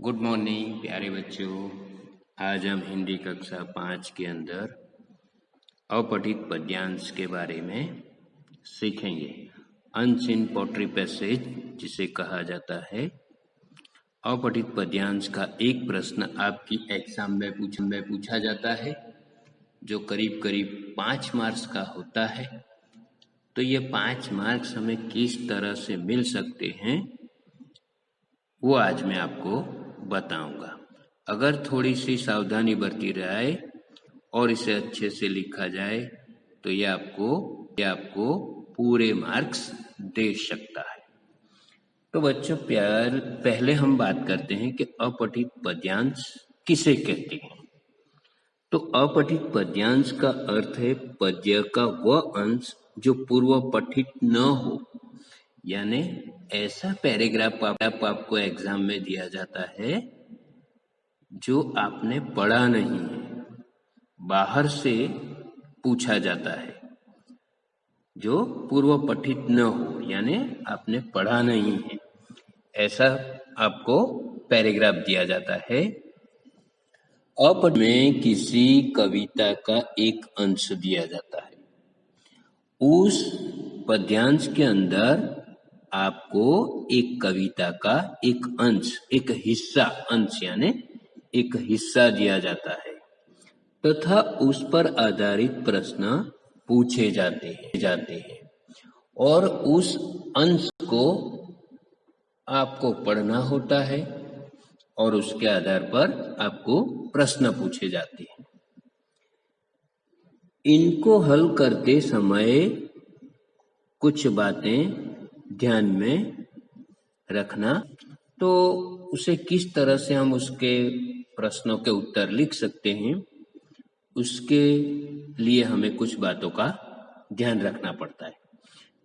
Good morning प्यारे बच्चों। आज हम हिंदी कक्षा 5 के अंदर अपठित पद्यांश के बारे में सीखेंगे। अनसीन पोट्री पैसेज जिसे कहा जाता है। अपठित पद्यांश का एक प्रश्न आपकी एग्जाम में पूछा जाता है, जो करीब करीब 5 मार्क्स का होता है। तो ये 5 मार्क्स हमें किस तरह से मिल सकते हैं वो आज मैं आपको बताऊंगा। अगर थोड़ी सी सावधानी बरती जाए और इसे अच्छे से लिखा जाए तो ये आपको पूरे मार्क्स दे सकता है। तो बच्चों पहले हम बात करते हैं कि अपठित पद्यांश किसे कहते हैं। तो अपठित पद्यांश का अर्थ है पद्य का वह अंश जो पूर्व पठित न हो, यानी ऐसा पैराग्राफ आपको एग्जाम में दिया जाता है जो आपने पढ़ा नहीं है, बाहर से पूछा जाता है, जो पूर्व पठित न हो, यानी आपने पढ़ा नहीं है, ऐसा आपको पैराग्राफ दिया जाता है। अपठित में किसी कविता का एक अंश दिया जाता है। उस पद्यांश के अंदर आपको एक कविता का एक अंश, एक हिस्सा, अंश यानी एक हिस्सा दिया जाता है तथा उस पर आधारित प्रश्न पूछे जाते हैं और उस अंश को आपको पढ़ना होता है और उसके आधार पर आपको प्रश्न पूछे जाते हैं। इनको हल करते समय कुछ बातें ध्यान में रखना। तो उसे किस तरह से हम उसके प्रश्नों के उत्तर लिख सकते हैं, उसके लिए हमें कुछ बातों का ध्यान रखना पड़ता है।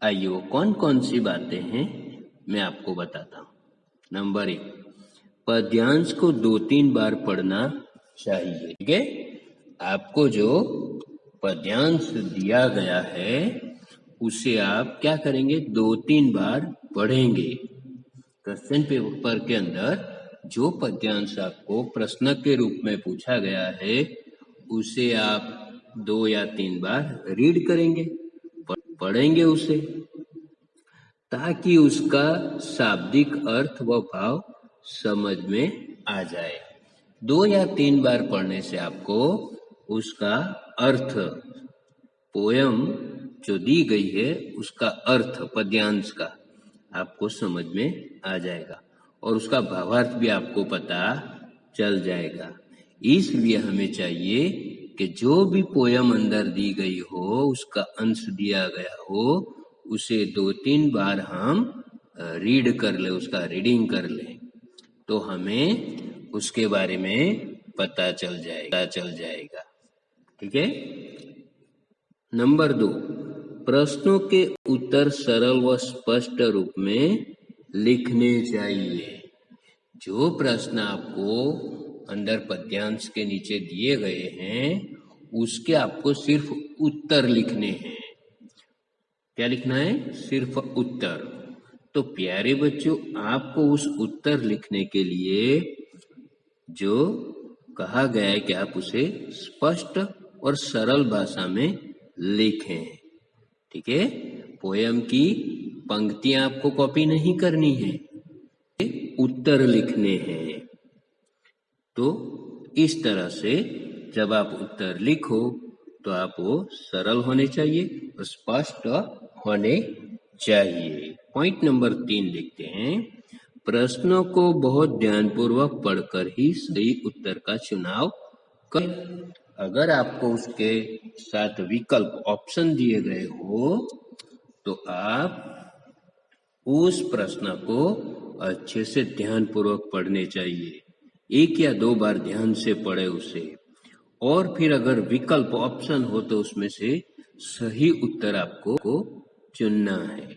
आइए वो कौन कौन सी बातें हैं मैं आपको बताता हूँ। नंबर 1, पद्यांश को 2-3 बार पढ़ना चाहिए। ठीक है, आपको जो पद्यांश दिया गया है उसे आप क्या करेंगे, 2-3 बार पढ़ेंगे। क्वेश्चन पेपर के अंदर जो पद्यांश आपको प्रश्न के रूप में पूछा गया है उसे आप 2 या 3 बार रीड करेंगे, पढ़ेंगे उसे, ताकि उसका शाब्दिक अर्थ व भाव समझ में आ जाए। 2 या 3 बार पढ़ने से आपको उसका अर्थ, पोयम जो दी गई है उसका अर्थ पद्यांश का आपको समझ में आ जाएगा और उसका भावार्थ भी आपको पता चल जाएगा। इसलिए हमें चाहिए कि जो भी पोयम अंदर दी गई हो, उसका अंश दिया गया हो, उसे 2-3 बार हम रीड कर ले, उसका रीडिंग कर ले, तो हमें उसके बारे में पता चल जाएगा। ठीक है। नंबर 2, प्रश्नों के उत्तर सरल व स्पष्ट रूप में लिखने चाहिए। जो प्रश्न आपको अंदर पद्यांश के नीचे दिए गए हैं उसके आपको सिर्फ उत्तर लिखने हैं। क्या लिखना है? सिर्फ उत्तर। तो प्यारे बच्चों, आपको उस उत्तर लिखने के लिए जो कहा गया है कि आप उसे स्पष्ट और सरल भाषा में लिखें। ठीक है, पोयम की पंक्तियां आपको कॉपी नहीं करनी है, उत्तर लिखने हैं। तो इस तरह से जब आप उत्तर लिखो तो आप वो सरल होने चाहिए, स्पष्ट होने चाहिए। पॉइंट नंबर 3 लिखते हैं, प्रश्नों को बहुत ध्यानपूर्वक पढ़कर ही सही उत्तर का चुनाव करें। अगर आपको उसके साथ विकल्प ऑप्शन दिए गए हो तो आप उस प्रश्न को अच्छे से ध्यानपूर्वक पढ़ने चाहिए। 1 या 2 बार ध्यान से पढ़े उसे, और फिर अगर विकल्प ऑप्शन हो तो उसमें से सही उत्तर आपको चुनना है,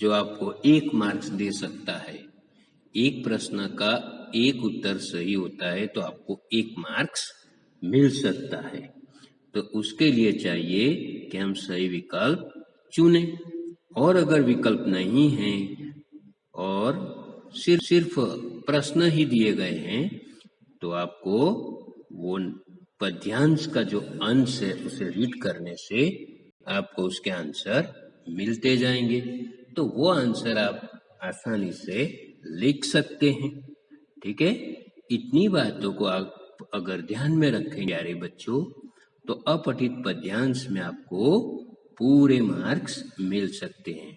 जो आपको 1 मार्क्स दे सकता है। एक प्रश्न का एक उत्तर सही होता है तो आपको 1 मार्क्स मिल सकता है। तो उसके लिए चाहिए कि हम सही विकल्प चुनें, और अगर विकल्प नहीं है और सिर्फ प्रश्न ही दिए गए हैं तो आपको वो पद्यांश का जो अंश है उसे रीड करने से आपको उसके आंसर मिलते जाएंगे। तो वो आंसर आप आसानी से लिख सकते हैं। ठीक है, इतनी बातों को आप अगर ध्यान में रखें प्यारे बच्चों, तो अपठित पद्यांश में आपको पूरे मार्क्स मिल सकते हैं।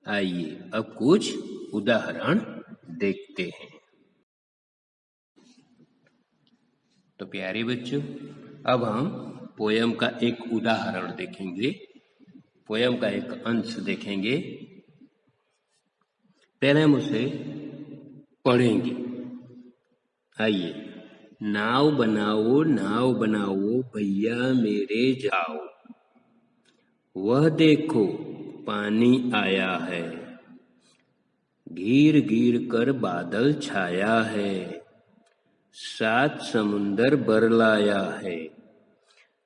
आइए अब कुछ उदाहरण देखते हैं। तो प्यारे बच्चों, अब हम पोयम का एक उदाहरण देखेंगे, पोयम का एक अंश देखेंगे। पहले हम उसे पढ़ेंगे। आइए। नाव बनाओ भैया मेरे जाओ, वह देखो पानी आया है, गिर गिर कर बादल छाया है, 7 समुंदर बरलाया है,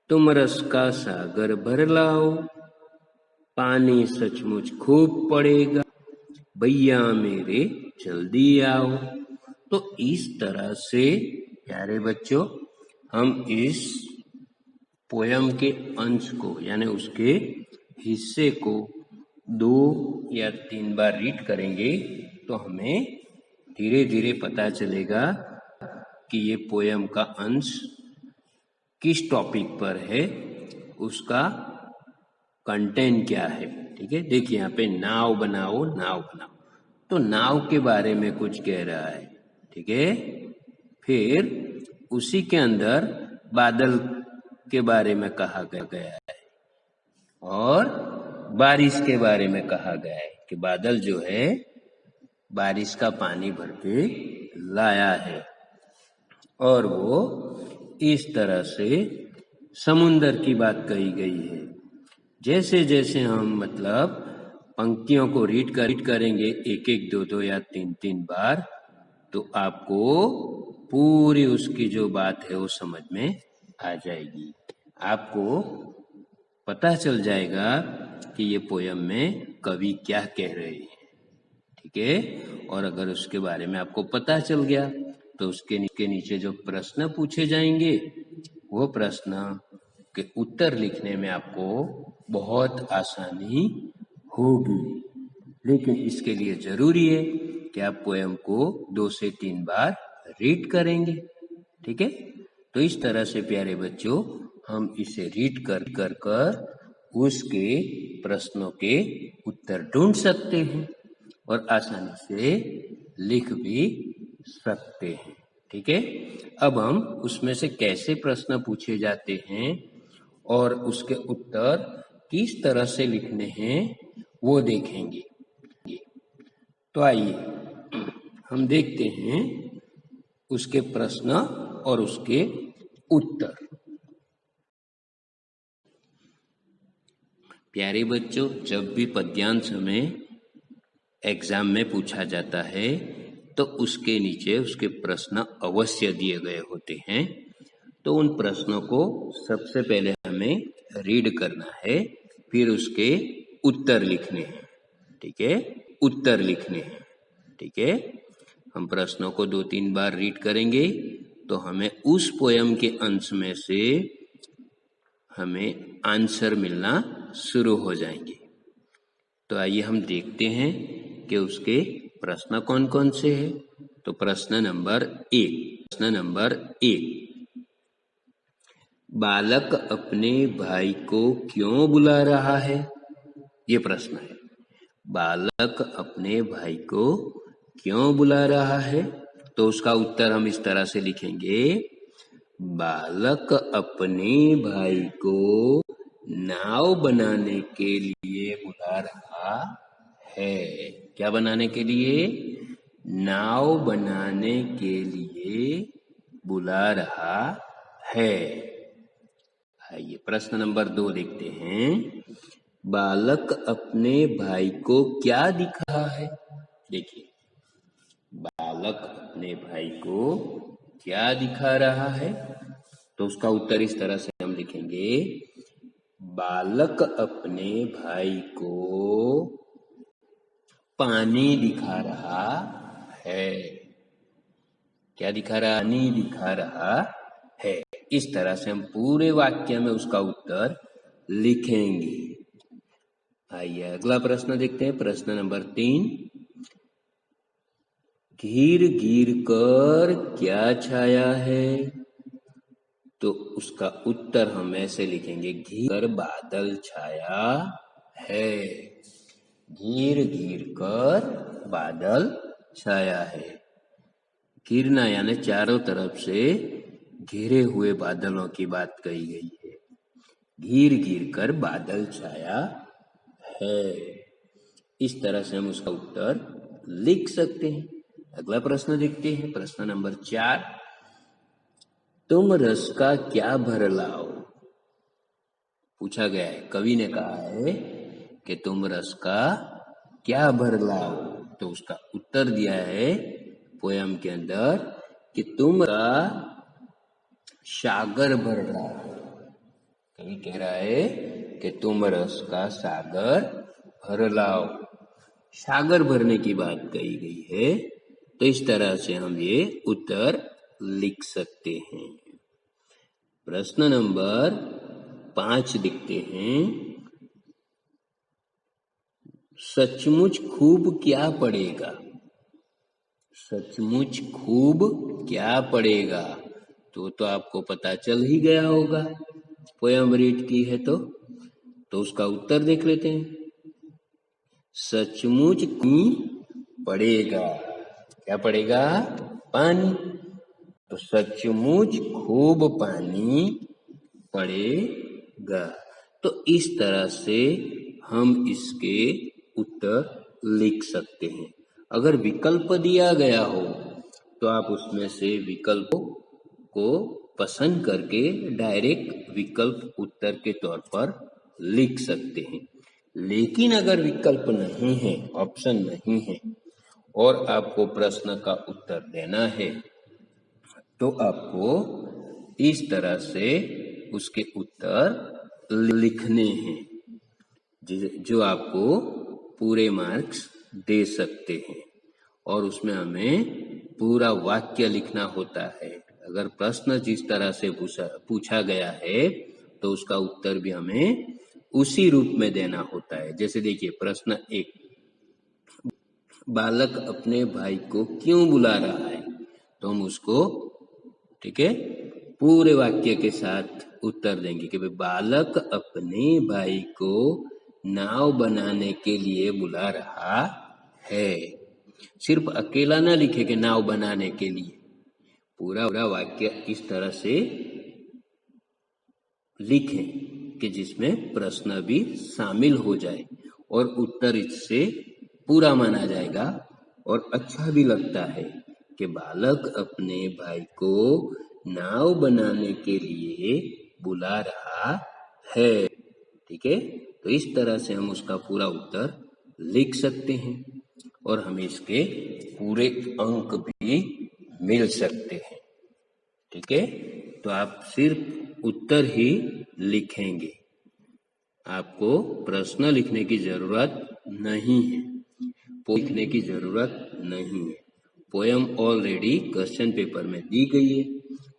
तुम रस का सागर भर लाओ, पानी सचमुच खूब पड़ेगा, भैया मेरे जल्दी आओ। तो इस तरह से प्यारे बच्चों हम इस पोयम के अंश को यानी उसके हिस्से को 2 या 3 बार रीड करेंगे तो हमें धीरे धीरे पता चलेगा कि ये पोयम का अंश किस टॉपिक पर है, उसका कंटेंट क्या है। ठीक है, देखिए यहाँ पे नाव बनाओ, तो नाव के बारे में कुछ कह रहा है। ठीक है, फिर उसी के अंदर बादल के बारे में कहा गया है और बारिश के बारे में कहा गया है कि बादल जो है बारिश का पानी भर के लाया है। और वो इस तरह से समुंदर की बात कही गई है। जैसे जैसे हम मतलब पंक्तियों को रीड करेंगे 1-1, 2-2 या 3-3 बार, तो आपको पूरी उसकी जो बात है वो समझ में आ जाएगी। आपको पता चल जाएगा कि ये पोयम में कवि क्या कह रहे हैं। ठीक है, और अगर उसके बारे में आपको पता चल गया तो उसके नीचे जो प्रश्न पूछे जाएंगे वो प्रश्न के उत्तर लिखने में आपको बहुत आसानी होगी। लेकिन इसके लिए जरूरी है कि आप पोयम को 2 से 3 बार रीड करेंगे। ठीक है, तो इस तरह से प्यारे बच्चों हम इसे रीड कर उसके प्रश्नों के उत्तर ढूंढ सकते हैं और आसानी से लिख भी सकते हैं। ठीक है, अब हम उसमें से कैसे प्रश्न पूछे जाते हैं और उसके उत्तर किस तरह से लिखने हैं वो देखेंगे। तो आइए हम देखते हैं उसके प्रश्न और उसके उत्तर। प्यारे बच्चों, जब भी पद्यांश हमें एग्जाम में पूछा जाता है तो उसके नीचे उसके प्रश्न अवश्य दिए गए होते हैं। तो उन प्रश्नों को सबसे पहले हमें रीड करना है, फिर उसके उत्तर लिखने हैं। ठीक है, उत्तर लिखने हैं। ठीक है, हम प्रश्नों को 2-3 बार रीड करेंगे तो हमें उस पोयम के अंश में से हमें आंसर मिलना शुरू हो जाएंगे। तो आइए हम देखते हैं कि उसके प्रश्न कौन कौन से हैं। तो प्रश्न नंबर 1, बालक अपने भाई को क्यों बुला रहा है? ये प्रश्न है। बालक अपने भाई को क्यों बुला रहा है? तो उसका उत्तर हम इस तरह से लिखेंगे, बालक अपने भाई को नाव बनाने के लिए बुला रहा है। क्या बनाने के लिए? नाव बनाने के लिए बुला रहा है। आइए प्रश्न नंबर 2 देखते हैं। बालक अपने भाई को क्या दिखा रहा है? देखिए, बालक अपने भाई को क्या दिखा रहा है? तो उसका उत्तर इस तरह से हम लिखेंगे, बालक अपने भाई को पानी दिखा रहा है। क्या दिखा रहा? पानी दिखा रहा है। इस तरह से हम पूरे वाक्य में उसका उत्तर लिखेंगे। आइए अगला प्रश्न देखते हैं। प्रश्न नंबर 3, घिर घिर कर क्या छाया है? तो उसका उत्तर हम ऐसे लिखेंगे, घिर कर बादल छाया है। घिर घिर कर बादल छाया है। घिरना यानी चारों तरफ से घिरे हुए बादलों की बात कही गई है। घिर घिर कर बादल छाया है। इस तरह से हम उसका उत्तर लिख सकते हैं। अगला प्रश्न देखते हैं। प्रश्न नंबर 4, तुम रस का क्या भर लाओ? पूछा गया है, कवि ने कहा है कि तुम रस का क्या भर लाओ। तो उसका उत्तर दिया है पोयम के अंदर कि तुम का सागर भर लाओ। कवि कह रहा है कि तुम रस का सागर भर लाओ। सागर भरने की बात कही गई है। तो इस तरह से हम ये उत्तर लिख सकते हैं। प्रश्न नंबर 5 देखते हैं। सचमुच खूब क्या पड़ेगा? सचमुच खूब क्या पड़ेगा? तो आपको पता चल ही गया होगा, पोयम रीड की है तो उसका उत्तर देख लेते हैं। सचमुच पड़ेगा। क्या पड़ेगा? पानी। तो सचमुच खूब पानी पड़ेगा। तो इस तरह से हम इसके उत्तर लिख सकते हैं। अगर विकल्प दिया गया हो तो आप उसमें से विकल्पों को पसंद करके डायरेक्ट विकल्प उत्तर के तौर पर लिख सकते हैं। लेकिन अगर विकल्प नहीं है, ऑप्शन नहीं है और आपको प्रश्न का उत्तर देना है तो आपको इस तरह से उसके उत्तर लिखने हैं जो आपको पूरे मार्क्स दे सकते हैं। और उसमें हमें पूरा वाक्य लिखना होता है। अगर प्रश्न जिस तरह से पूछा गया है तो उसका उत्तर भी हमें उसी रूप में देना होता है। जैसे देखिए प्रश्न 1, बालक अपने भाई को क्यों बुला रहा है? तो हम उसको, ठीक है, पूरे वाक्य के साथ उत्तर देंगे कि बालक अपने भाई को नाव बनाने के लिए बुला रहा है। सिर्फ अकेला ना लिखे कि नाव बनाने के लिए, पूरा वाक्य इस तरह से लिखें कि जिसमें प्रश्न भी शामिल हो जाए और उत्तर इससे पूरा माना जाएगा और अच्छा भी लगता है कि बालक अपने भाई को नाव बनाने के लिए बुला रहा है। ठीक है, तो इस तरह से हम उसका पूरा उत्तर लिख सकते हैं और हमें इसके पूरे अंक भी मिल सकते हैं। ठीक है, तो आप सिर्फ उत्तर ही लिखेंगे, आपको प्रश्न लिखने की जरूरत नहीं है, लिखने की जरूरत नहीं है। पोयम ऑलरेडी क्वेश्चन पेपर में दी गई है,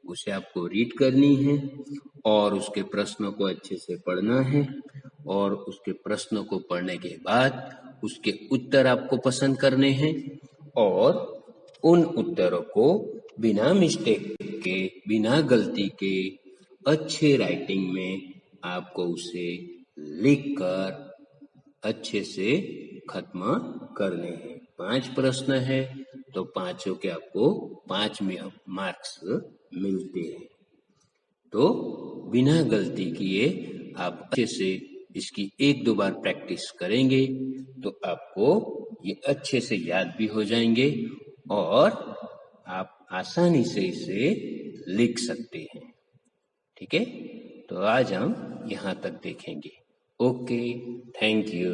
उसे आपको रीड करनी है और उसके प्रश्नों को अच्छे से पढ़ना है और उसके प्रश्नों को पढ़ने के बाद उसके उत्तर आपको पसंद करने हैं और उन उत्तरों को बिना मिस्टेक के, बिना गलती के, अच्छे राइटिंग में आपको उसे लिखकर अच्छे से खत्म करने हैं। 5 प्रश्न है तो पांचों के आपको 5 मार्क्स मिलते हैं। तो बिना गलती किए आप अच्छे से इसकी 1-2 बार प्रैक्टिस करेंगे तो आपको ये अच्छे से याद भी हो जाएंगे और आप आसानी से इसे लिख सकते हैं। ठीक है, तो आज हम यहाँ तक देखेंगे। Okay, thank you.